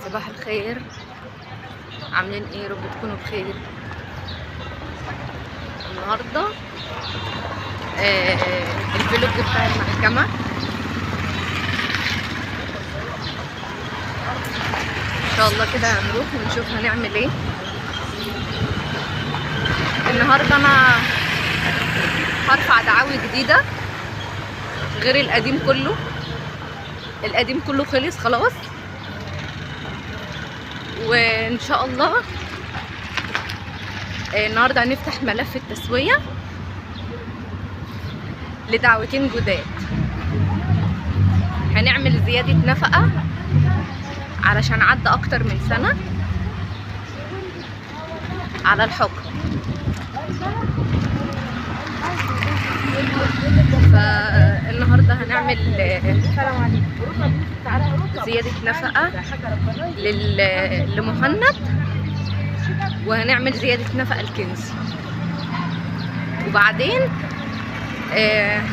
صباح الخير، عاملين ايه؟ رب تكونوا بخير. النهارده الفلوج بتاع المحكمة. ان شاء الله كده هنروح ونشوف هنعمل ايه. النهارده انا هرفع دعاوي جديدة غير القديم كله. القديم كله خلص خلاص، وان شاء الله النهارده هنفتح ملف التسوية لدعوتين جداد. هنعمل زيادة نفقة علشان عدى اكتر من سنة على الحكم، فالنهارده هنعمل زيادة نفقة لمهند، وهنعمل زيادة نفقة لكنزي، وبعدين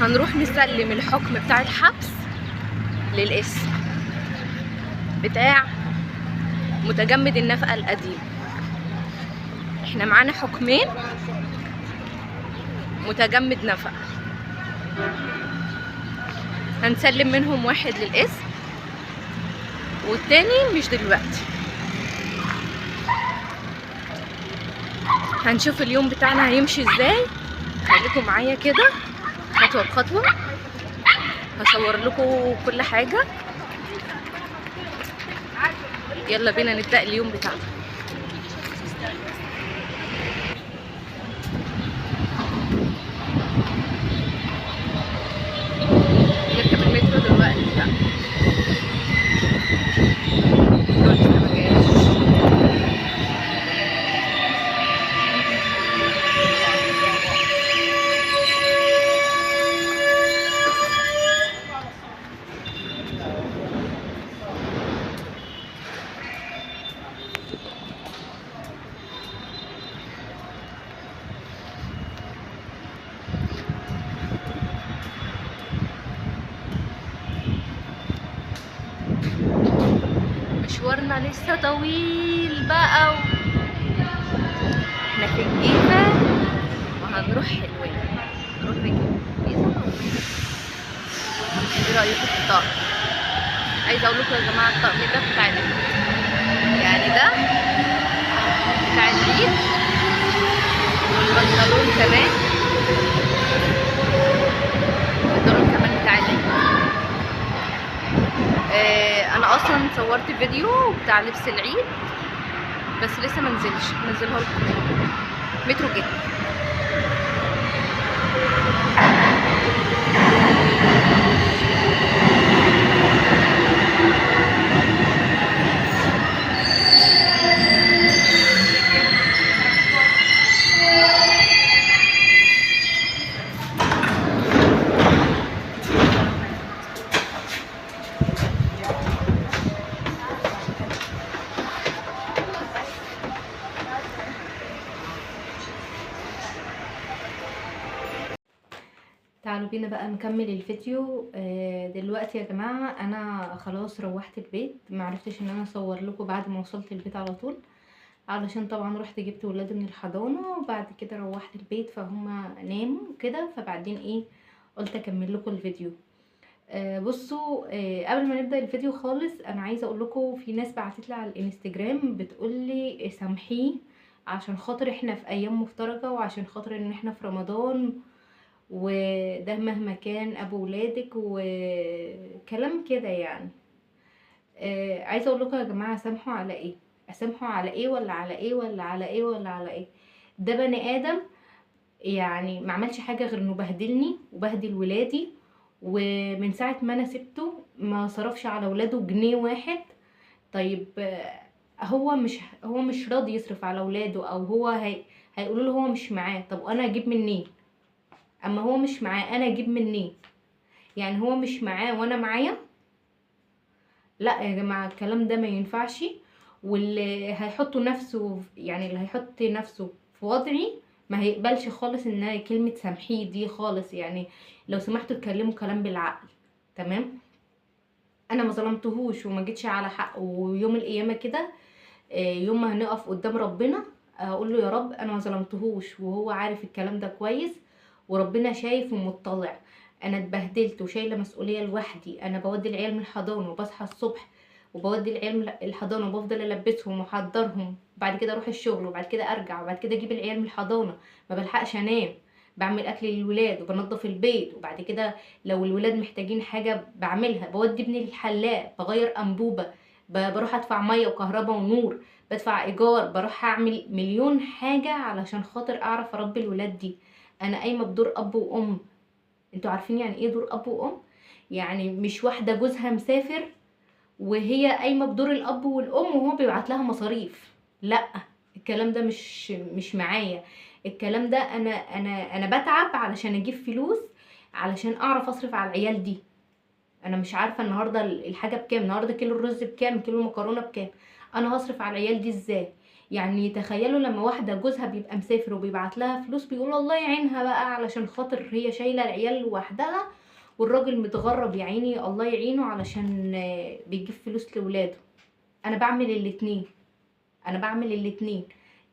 هنروح نسلم الحكم بتاع الحبس للقسم بتاع متجمد النفقة القديم. احنا معانا حكمين متجمد نفقة، هنسلم منهم واحد للقسم والتاني مش دلوقتي. هنشوف اليوم بتاعنا هيمشي ازاي. خليكم معايا كده خطوة بخطوة، هصور لكم كل حاجة. يلا بينا نبدأ اليوم بتاعنا. نركب المترو دلوقتي بقى. مشوارنا لسه طويل بقى، احنا في الجيزة وهنروح حلوان. نروح الجيزة. ايه رأيكم في الطقم؟ عايزة اقول لكم يا جماعة الطقم ده بتاع العيد، يعني ده بتاع العيد، والبنطلون كمان، البنطلون كمان بتاع العيد. انا اصلا صورت فيديو بتاع لبس العيد بس لسه منزلش، هنزلها لكم. مترو جدا. تعالوا بينا بقى نكمل الفيديو. دلوقتي يا جماعة انا خلاص روحت البيت، معرفتش ان انا اصور لكم بعد ما وصلت البيت على طول، علشان طبعا رحت جبت ولادي من الحضانة وبعد كده روحت البيت فهم ناموا كده، فبعدين ايه قلت اكمل لكم الفيديو. بصوا، قبل ما نبدأ الفيديو خالص انا عايزة اقول لكم في ناس بعتت لي على الانستجرام بتقول لي سامحيه عشان خاطر احنا في ايام مفترجة، وعشان خاطر ان احنا في رمضان، وده مهما كان ابو ولادك وكلام كده يعني. عايزه اقول لكم يا جماعه، سامحوا على ايه؟ اسامحوا على ايه ولا على ايه ولا على ايه ولا على ايه؟ ده بني ادم يعني ما عملش حاجه غير انه بهدلني وبهدل ولادي، ومن ساعه ما انا سبته ما صرفش على ولاده جنيه واحد. طيب هو مش راضي يصرف على ولاده، او هيقولوا له هو مش معاه. طب انا اجيب منين؟ اما هو مش معاه انا اجيب منين؟ يعني هو مش معاه وانا معايا؟ لا يا جماعه الكلام ده ما ينفعش. واللي هيحط نفسه يعني اللي هيحط نفسه في وضعي ما هيقبلش خالص ان كلمه سامحيه دي خالص. يعني لو سمحتوا اتكلموا كلام بالعقل، تمام؟ انا ما ظلمتهوش وما جيتش على حق، ويوم القيامه كده يوم ما هنقف قدام ربنا هقول له يا رب انا ما ظلمتهوش، وهو عارف الكلام ده كويس، وربنا شايف ومطلع. انا اتبهدلت وشايله مسؤوليه لوحدي. انا بودي العيال من الحضانه وبصحى الصبح وبودي العيال من الحضانه وبفضل البسهم واحضرهم، وبعد كده اروح الشغل، وبعد كده ارجع، وبعد كده اجيب العيال من الحضانه، ما بلحقش انام، بعمل اكل للولاد وبنضف البيت، وبعد كده لو الولاد محتاجين حاجه بعملها، بودي ابني الحلاق، بغير انبوبه، بروح ادفع ميه وكهرباء ونور، بدفع ايجار، بروح اعمل مليون حاجه علشان خاطر اعرف اربي الولاد دي. انا قايمه بدور اب وام. انتوا عارفين يعني ايه دور اب وام؟ يعني مش واحده جوزها مسافر وهي قايمه بدور الاب والام وهو بيبعت لها مصاريف. لا، الكلام ده مش معايا. الكلام ده انا بتعب علشان اجيب فلوس علشان اعرف اصرف على العيال دي. انا مش عارفه النهارده الحاجه بكام، النهارده كيلو الرز بكام، كيلو المكرونه بكام، انا هصرف على العيال دي ازاي؟ يعني تخيلوا لما واحده جوزها بيبقى مسافر وبيبعت لها فلوس، بيقول الله يعينها بقى علشان خاطر هي شايله العيال لوحدها، والراجل متغرب يا عيني الله يعينه علشان بيجيب فلوس لاولاده. انا بعمل الاتنين، انا بعمل الاتنين.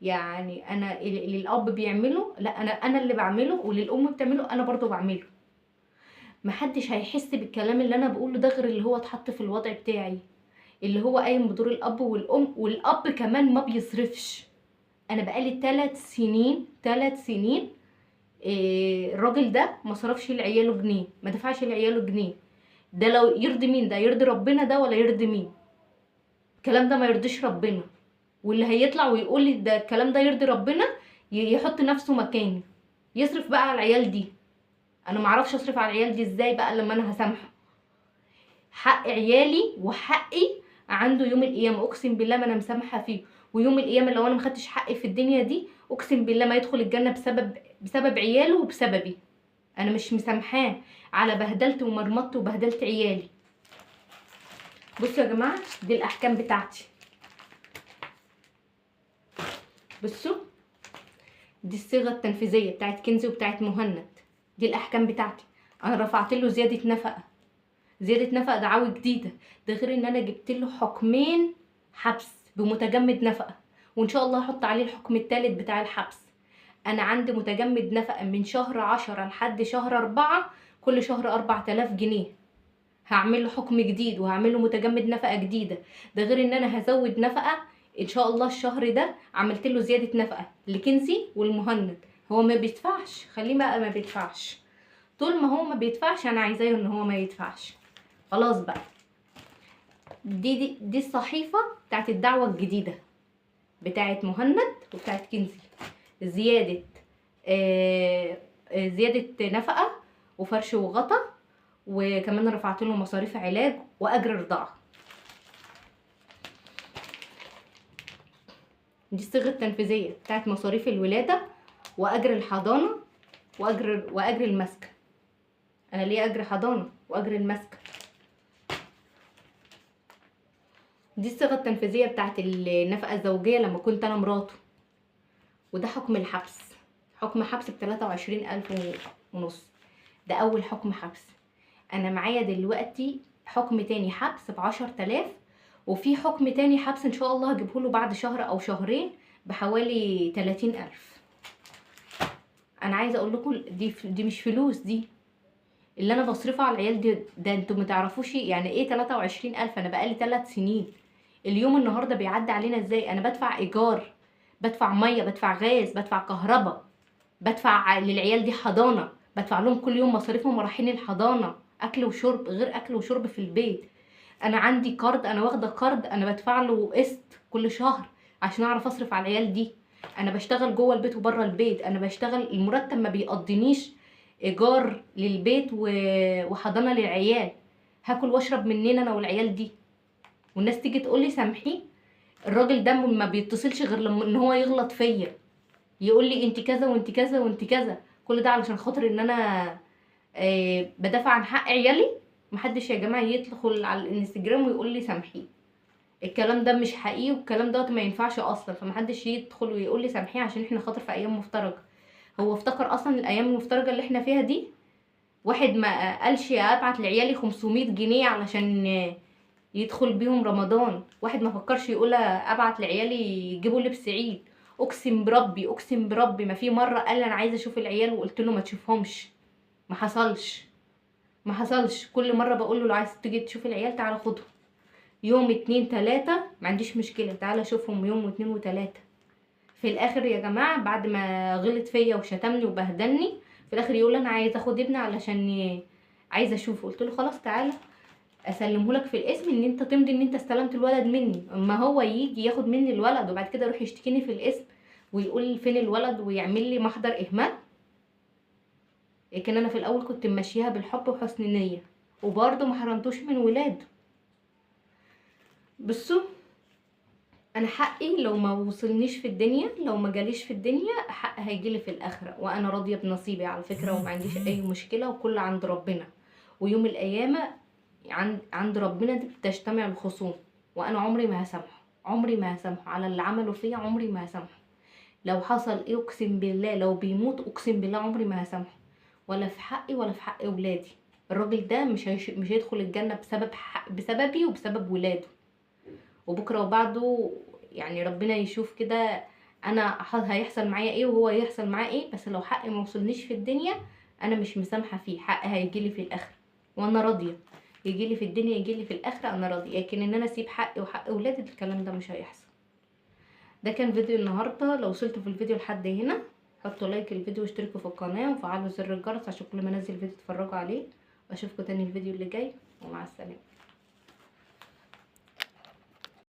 يعني انا اللي الاب بيعمله، لا انا اللي بعمله، واللي الام بتعمله انا برضو بعمله. محدش هيحس بالكلام اللي انا بقوله ده غير اللي هو اتحط في الوضع بتاعي، اللي هو قايم بدور الاب والام، والاب كمان ما بيصرفش. انا بقالي 3 سنين، 3 سنين الراجل ده ما صرفش لعياله جنيه، ما دفعش لعياله جنيه. ده لو يرضي مين؟ ده يرضي ربنا ده ولا يرضي مين؟ الكلام ده ما يرضيش ربنا. واللي هيطلع ويقول لي ده الكلام ده يرضي ربنا يحط نفسه مكاني، يصرف بقى على العيال دي. انا معرفش اصرف على العيال دي ازاي بقى لما انا هسامحه. حق عيالي وحقي عنده يوم القيامه، اقسم بالله ما انا مسامحه فيه. ويوم القيامه لو انا مخدتش حقي في الدنيا دي، اقسم بالله ما يدخل الجنه بسبب عياله وبسببي. انا مش مسامحاه على بهدلت ومرمطت وبهدلت عيالي. بصوا يا جماعه، دي الاحكام بتاعتي. بصوا، دي الصيغه التنفيذيه بتاعت كنزي وبتاعت مهند. دي الاحكام بتاعتي. انا رفعت له زياده نفقه، زياده نفقه دعاوي جديده. ده غير ان انا جبت له حكمين حبس بمتجمد نفقه، وان شاء الله هحط عليه الحكم الثالث بتاع الحبس. انا عندي متجمد نفقه من شهر 10 لحد شهر 4، كل شهر 4000 جنيه. هعمل له حكم جديد وهعمل له متجمد نفقه جديده. ده غير ان انا هزود نفقه ان شاء الله الشهر ده. عملت له زياده نفقه لكنزي والمهند. هو ما بيدفعش، خليه بقى ما بيدفعش. طول ما هو ما بيدفعش انا عايزاه ان هو ما يدفعش. خلاص بقى. دي الصحيفه بتاعت الدعوه الجديده بتاعت مهند وبتاعت كنزي. زياده زياده نفقه وفرش وغطا، وكمان رفعت له مصاريف علاج واجر رضاعه. دي الصيغه التنفيذيه بتاعت مصاريف الولاده واجر الحضانه واجر المسكن. انا ليه اجر حضانه واجر المسكن. دي الصيغه التنفيذيه بتاعت النفقه الزوجيه لما كنت انا مراته. وده حكم الحبس، حكم حبس ب23,500. ده اول حكم حبس. انا معايا دلوقتي حكم تاني حبس ب10,000، وفي حكم تاني حبس ان شاء الله هجيبهوله بعد شهر او شهرين بحوالي 30,000. انا عايزه اقول لكم دي مش فلوس، دي اللي انا بصرفه على العيال دي. ده انتوا متعرفوش يعني ايه 23,000. انا بقالي 3 سنين. اليوم النهارده بيعدي علينا ازاي؟ انا بدفع ايجار، بدفع ميه، بدفع غاز، بدفع كهرباء، بدفع للعيال دي حضانه، بدفع لهم كل يوم مصاريفهم رايحين الحضانه، اكل وشرب غير اكل وشرب في البيت. انا عندي كارد، انا واخده كارد، انا بدفع له قسط كل شهر عشان اعرف اصرف على العيال دي. انا بشتغل جوه البيت وبره البيت. انا بشتغل المرتب ما بيقضينيش ايجار للبيت وحضانه للعيال. هاكل واشرب منين انا والعيال دي؟ والناس تيجي تقول لي سامحيه. الراجل ده ما بيتصلش غير لما ان هو يغلط فيا، يقول لي انت كذا وانت كذا وانت كذا. كل ده علشان خاطر ان انا بدافع عن حق عيالي. محدش يا جماعه يدخل على الانستجرام ويقول لي سامحيه. الكلام ده مش حقيقي، والكلام ده ما ينفعش اصلا. فمحدش يدخل ويقول لي سامحيه عشان احنا خاطر في ايام مفترجه. هو افتكر اصلا الايام المفترجه اللي احنا فيها دي واحد ما قالش ابعت لعيالي 500 جنيه علشان يدخل بيهم رمضان، واحد ما فكرش يقول ابعت لعيالي يجيبوا لبس عيد. اقسم بربي اقسم بربي ما في مره قال لي انا عايزه اشوف العيال وقلت له ما تشوفهمش. ما حصلش، ما حصلش. كل مره بقول له لو عايز تيجي تشوف العيال تعالى خدهم يوم 2 3، ما عنديش مشكله، تعالى شوفهم يوم و2 و3. في الاخر يا جماعه بعد ما غلط فيا وشتمني وبهدلني، في الاخر يقول انا عايز اخد ابني علشان عايزه اشوفه. قلت له خلاص تعالى اسلمه لك في الاسم ان انت تمضي ان انت استلمت الولد مني، اما هو يجي ياخد مني الولد وبعد كده يروح يشتكيني في الاسم ويقول فين الولد ويعمل لي محضر اهمال. لكن انا في الاول كنت ماشيها بالحب وحسن نيه، وبرضه ما حرمتوش من ولاده. بصوا، انا حقي لو ما وصلنيش في الدنيا، لو ما جاليش في الدنيا، حق هيجيلي في الاخره، وانا راضيه بنصيبي على فكره، وما عنديش اي مشكله، وكل عند ربنا. ويوم القيامه عند ربنا دي بتجتمع الخصوم، وانا عمري ما هسامحه، عمري ما هسامحه على اللي عمله فيا، عمري ما هسامحه. لو حصل ايه اقسم بالله، لو بيموت اقسم بالله عمري ما هسامحه، ولا في حقي ولا في حق ولادي. الراجل ده مش هيدخل الجنه بسببي وبسبب ولاده. وبكره وبعده يعني ربنا يشوف كده انا هيحصل معايا ايه وهو هيحصل معاه ايه. بس لو حقي ما وصلنيش في الدنيا انا مش مسامحه فيه، حقي هيجيلي في الاخره وانا راضيه. يجيلي في الدنيا يجيلي في الاخره انا راضيه، لكن ان انا اسيب حقي وحق ولادي الكلام ده مش هيحصل. ده كان فيديو النهارده. لو وصلتوا في الفيديو لحد هنا حطوا لايك الفيديو واشتركوا في القناه وفعلوا زر الجرس عشان كل ما انزل فيديو تتفرجوا عليه. واشوفكم تاني الفيديو اللي جاي، ومع السلامه.